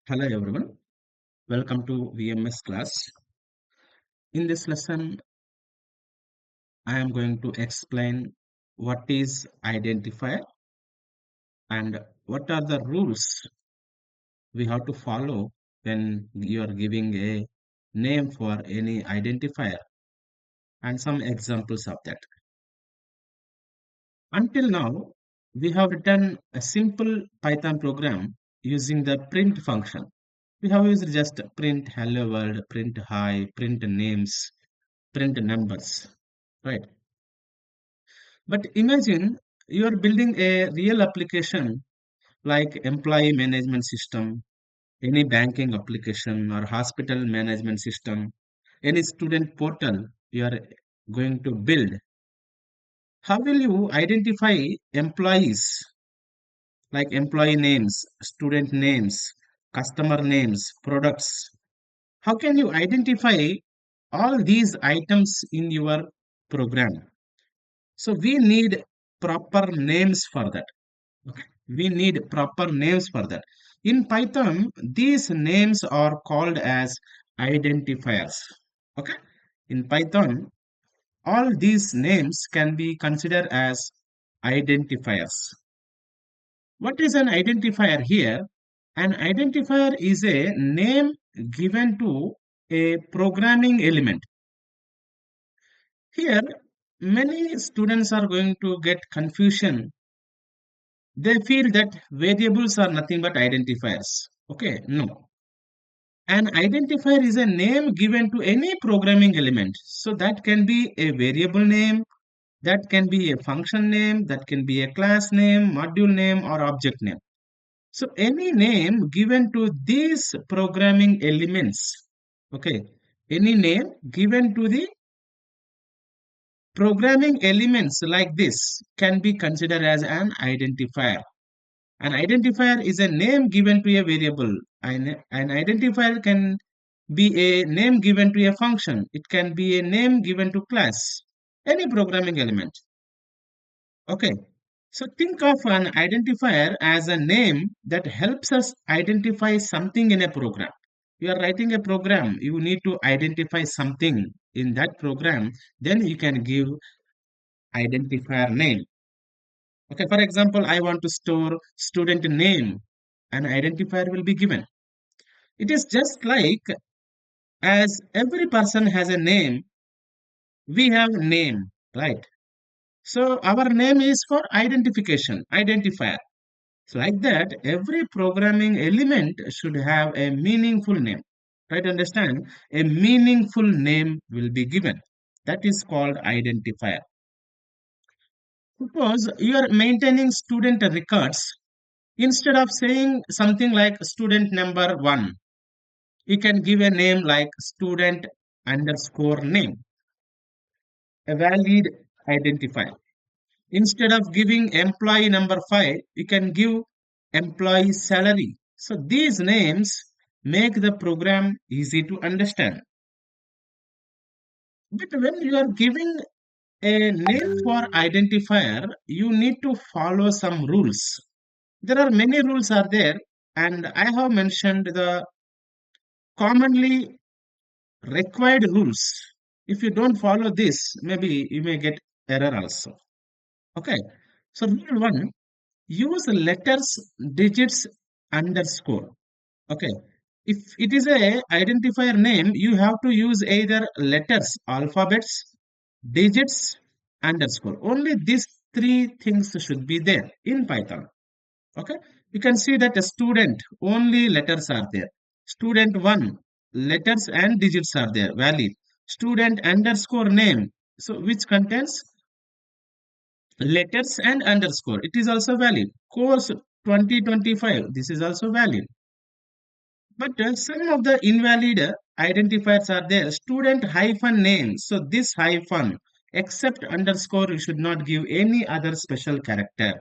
Hello everyone, welcome to VMS class. In this lesson, I am going to explain what is identifier and what are the rules we have to follow when you are giving a name for any identifier and some examples of that. Until now, we have written a simple Python program using the print function. We have used just print hello world, print hi, print names, print numbers, right? But imagine you are building a real application like employee management system, any banking application or hospital management system, any student portal you are going to build. How will you identify employees like employee names, student names, customer names, products? How can you identify all these items in your program? So we need proper names for that. Okay. We need proper names for that. In Python, these names are called as identifiers. Okay. In Python, all these names can be considered as identifiers. What is an identifier here? An identifier is a name given to a programming element. Here, many students are going to get confusion. They feel that variables are nothing but identifiers. Okay, no. An identifier is a name given to any programming element. So that can be a variable name, that can be a function name, that can be a class name, module name, or object name. So any name given to these programming elements, okay, any name given to the programming elements like this can be considered as an identifier. An identifier is a name given to a variable. An identifier can be a name given to a function. It can be a name given to class, any programming element. Okay. So think of an identifier as a name that helps us identify something in a program. You are writing a program, you need to identify something in that program, then you can give identifier name. Okay, for example, I want to store student name. An identifier will be given. It is just like as every person has a name, we have name, right? So our name is for identification, identifier. So like that, every programming element should have a meaningful name. Right? Understand? A meaningful name will be given. That is called identifier. Suppose you are maintaining student records. Instead of saying something like student number one, you can give a name like student underscore name, a valid identifier. Instead of giving employee number 5, you can give employee salary. So these names make the program easy to understand. But when you are giving a name for identifier, you need to follow some rules. There are many rules are there, and I have mentioned the commonly required rules. If you don't follow this, maybe you may get error also. Okay. So rule one, use letters, digits, underscore. Okay. If it is a identifier name, you have to use either letters, alphabets, digits, underscore. Only these three things should be there in Python. Okay. You can see that a student, only letters are there. Student one, letters and digits are there, valid. Student underscore name, so which contains letters and underscore. It is also valid. Course 2025. This is also valid. But some of the invalid identifiers are there. Student hyphen name. So this hyphen, except underscore, you should not give any other special character.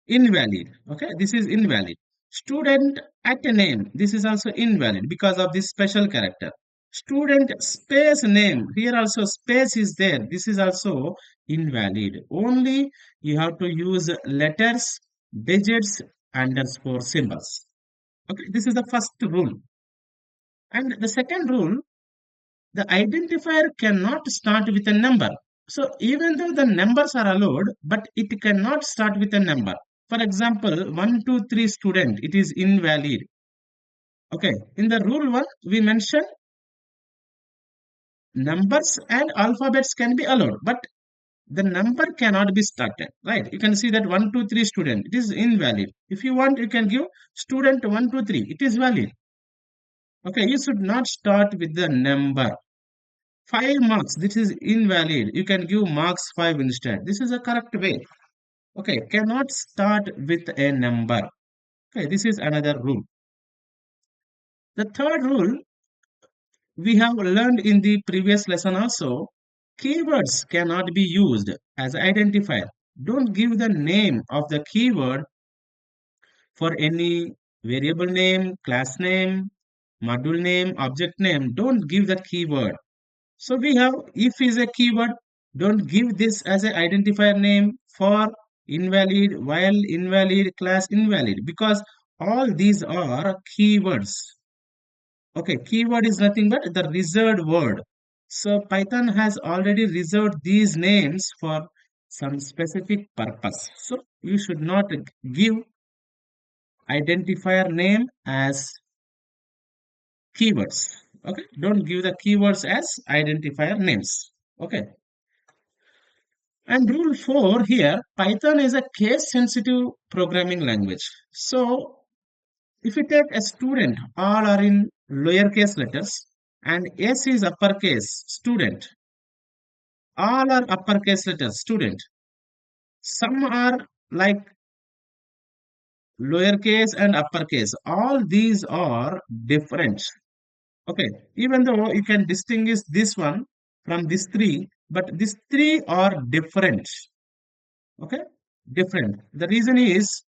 Invalid. Okay, this is invalid. Student at a name. This is also invalid because of this special character. Student space name. Here also space is there. This is also invalid. Only you have to use letters, digits, underscore symbols. Okay, this is the first rule. And the second rule, the identifier cannot start with a number. So even though the numbers are allowed, but it cannot start with a number. For example, 1, 2, 3 student, it is invalid. Okay, in the rule 1, we mentioned numbers and alphabets can be allowed, but the number cannot be started, right? You can see that 1, 2, 3 student, it is invalid. If you want, you can give student 1, 2, 3, it is valid. Okay, you should not start with the number. 5 marks, this is invalid. You can give marks 5 instead. This is a correct way. Okay, cannot start with a number. Okay, this is another rule. The third rule we have learned in the previous lesson also, keywords cannot be used as identifier. Don't give the name of the keyword for any variable name, class name, module name, object name. Don't give the keyword. So we have if is a keyword, don't give this as an identifier name for invalid, while invalid, class invalid, because all these are keywords. Okay, keyword is nothing but the reserved word. So Python has already reserved these names for some specific purpose. So you should not give identifier name as keywords. Okay, don't give the keywords as identifier names. Okay, and rule 4 here, Python is a case sensitive programming language. So if you take a student, all are in lowercase letters, and S is uppercase, student. All are uppercase letters, student. Some are like lowercase and uppercase. All these are different. Okay, even though you can distinguish this one from these three, but these three are different. Okay, different. The reason is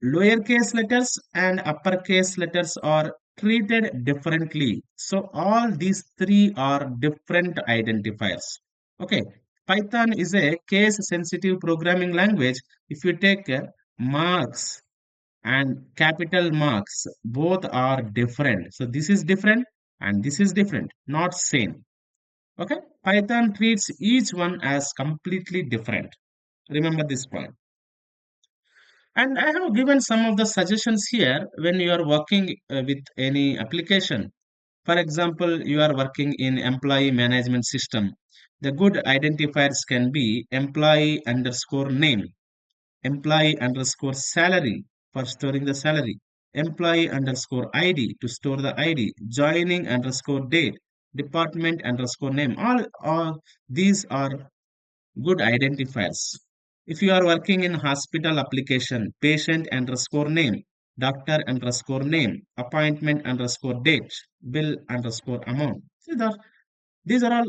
lowercase letters and uppercase letters are treated differently. So all these three are different identifiers. Okay, Python is a case sensitive programming language. If you take marks and capital marks, both are different. So this is different and this is different, not same. Okay, Python treats each one as completely different. Remember this point. And I have given some of the suggestions here when you are working with any application. For example, you are working in employee management system. The good identifiers can be employee underscore name, employee underscore salary for storing the salary, employee underscore ID to store the ID, joining underscore date, department underscore name. All these are good identifiers. If you are working in hospital application, patient underscore name, doctor underscore name, appointment underscore date, bill underscore amount. See that these are all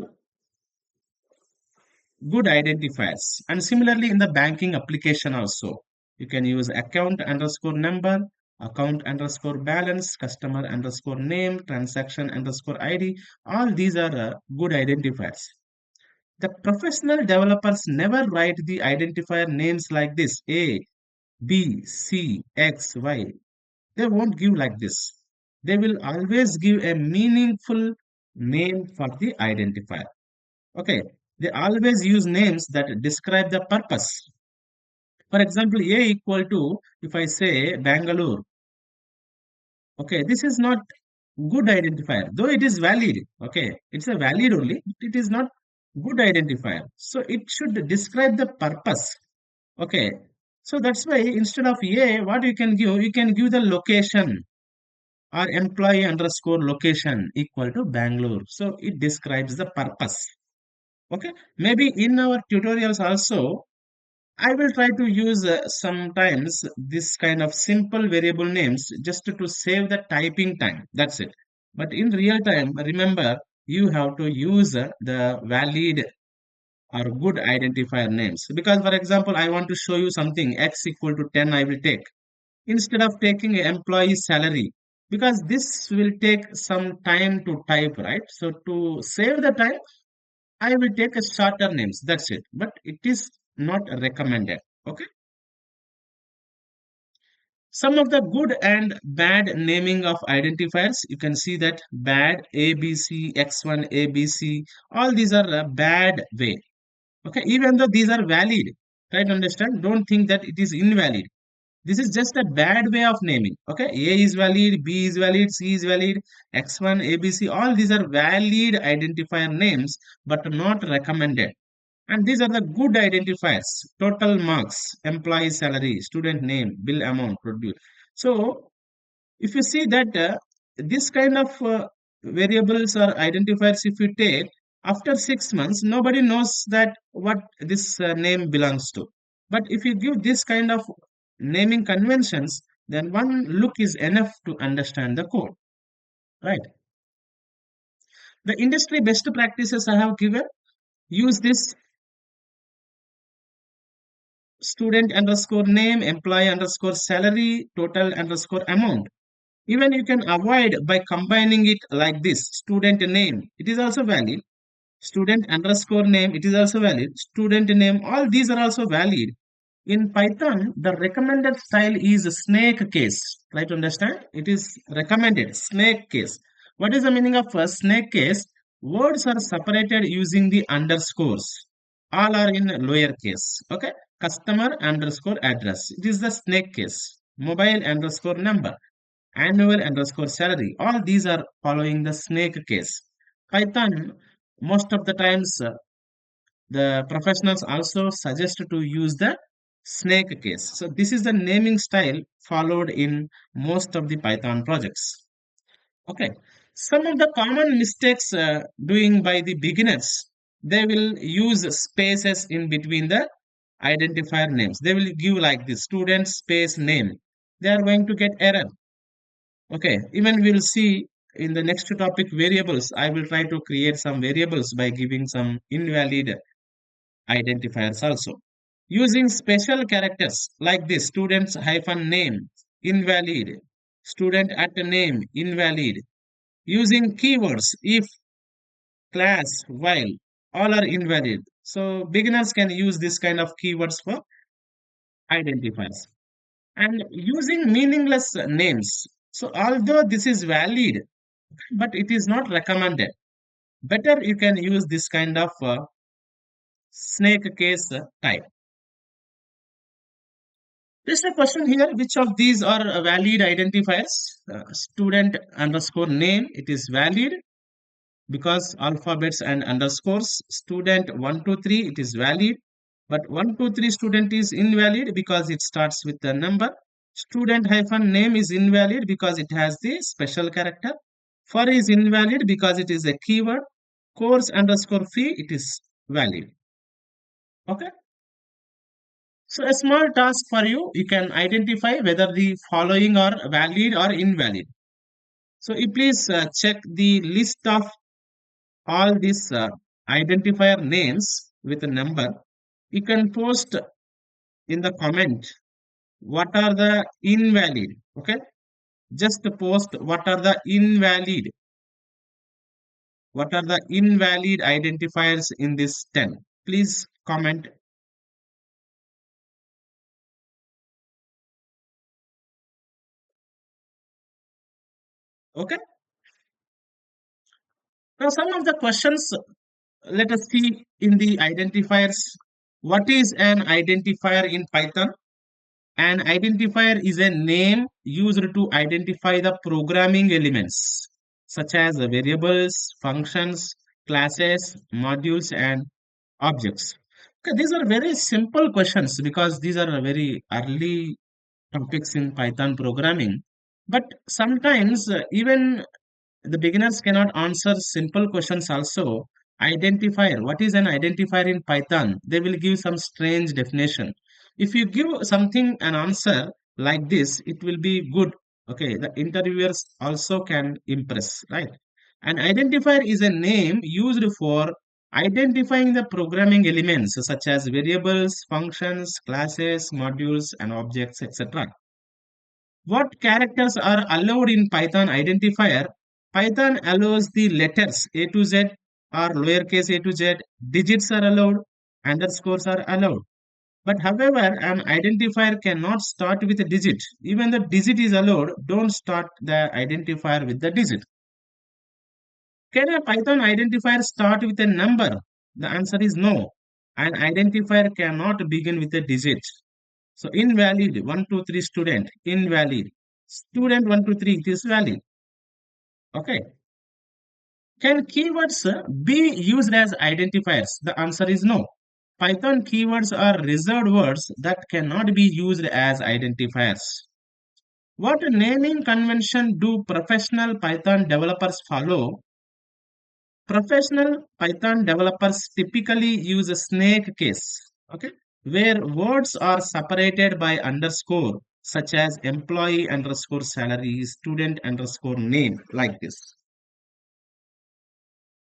good identifiers. And similarly in the banking application also, you can use account underscore number, account underscore balance, customer underscore name, transaction underscore ID. All these are good identifiers. The professional developers never write the identifier names like this A, B, C, X, Y. They won't give like this. They will always give a meaningful name for the identifier. Okay, they always use names that describe the purpose. For example, A equal to, if I say Bangalore, okay, this is not good identifier, though it is valid. Okay, it's a valid only, but it is not good identifier. So it should describe the purpose. Okay, so that's why instead of A, what you can give? You can give the location or employee underscore location equal to Bangalore. So it describes the purpose. Okay, maybe in our tutorials also, I will try to use sometimes this kind of simple variable names just to save the typing time. That's it. But in real time, remember you have to use the valid or good identifier names. Because, for example, I want to show you something x equal to 10, I will take instead of taking employee salary because this will take some time to type, right? So, to save the time, I will take a shorter names. That's it. But it is not recommended. Okay. Some of the good and bad naming of identifiers, you can see that bad ABC, X1, ABC, all these are a bad way. Okay, even though these are valid, try to understand, don't think that it is invalid. This is just a bad way of naming. Okay, A is valid, B is valid, C is valid, X1, ABC, all these are valid identifier names, but not recommended. And these are the good identifiers: total marks, employee salary, student name, bill amount, produce. So, if you see that this kind of variables or identifiers, if you take after 6 months, nobody knows that what this name belongs to. But if you give this kind of naming conventions, then one look is enough to understand the code, right? The industry best practices I have given: use this student underscore name, employee underscore salary, total underscore amount. Even you can avoid by combining it like this: student name, it is also valid; student underscore name, it is also valid; student name, all these are also valid. In Python, the recommended style is snake case. Try to understand. It is recommended snake case. What is the meaning of a snake case? Words are separated using the underscores. All are in lower case. Okay. Customer underscore address. It is the snake case. Mobile underscore number. Annual underscore salary. All these are following the snake case. Python, most of the times, the professionals also suggest to use the snake case. So this is the naming style followed in most of the Python projects. Okay. Some of the common mistakes doing by the beginners, they will use spaces in between the identifier names. They will give like this: student space name. They are going to get error. Okay. Even we'll see in the next topic, variables. I will try to create some variables by giving some invalid identifiers also. Using special characters like this: students hyphen name, invalid; student at name, invalid. Using keywords if, class, while, all are invalid. So beginners can use this kind of keywords for identifiers. And using meaningless names. So although this is valid, but it is not recommended. Better you can use this kind of snake case type. There's a question here: which of these are valid identifiers? Student underscore name, it is valid because alphabets and underscores. Student 123, it is valid, but 123 student is invalid because it starts with the number. Student hyphen name is invalid because it has the special character. For is invalid because it is a keyword. Course underscore fee, it is valid. Okay. So a small task for you, you can identify whether the following are valid or invalid. So you please check the list of all these identifier names with a number. You can post in the comment what are the invalid. Okay, just post what are the invalid identifiers in this 10. Please comment. Okay. Now some of the questions, let us see in the identifiers. What is an identifier in Python? An identifier is a name used to identify the programming elements such as variables, functions, classes, modules, and objects. Okay, these are very simple questions because these are very early topics in Python programming. But sometimes even the beginners cannot answer simple questions also. Identifier. What is an identifier in Python? They will give some strange definition. If you give something an answer like this, it will be good. Okay, the interviewers also can impress, right? An identifier is a name used for identifying the programming elements such as variables, functions, classes, modules, and objects, etc. What characters are allowed in Python identifier? Python allows the letters A to Z or lowercase a to Z. Digits are allowed. Underscores are allowed. But however, an identifier cannot start with a digit. Even the digit is allowed, don't start the identifier with the digit. Can a Python identifier start with a number? The answer is no. An identifier cannot begin with a digit. So invalid 123 student, invalid. Student 123, it is valid. Okay. Can keywords be used as identifiers? The answer is no. Python keywords are reserved words that cannot be used as identifiers. What naming convention do professional Python developers follow? Professional Python developers typically use a snake case, okay, where words are separated by underscore, such as employee underscore salary, student underscore name, like this.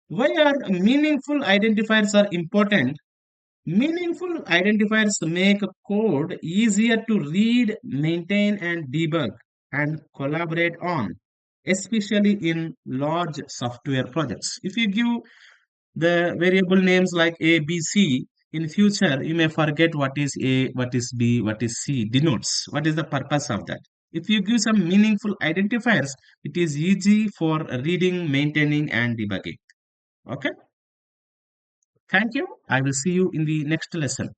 Why are meaningful identifiers are important? Meaningful identifiers make code easier to read, maintain, and debug and collaborate on, especially in large software projects. If you give the variable names like A, B, C, in future you may forget what is A, what is B, what is C denotes. What is the purpose of that? If you give some meaningful identifiers, it is easy for reading, maintaining, and debugging. Okay, thank you. I will see you in the next lesson.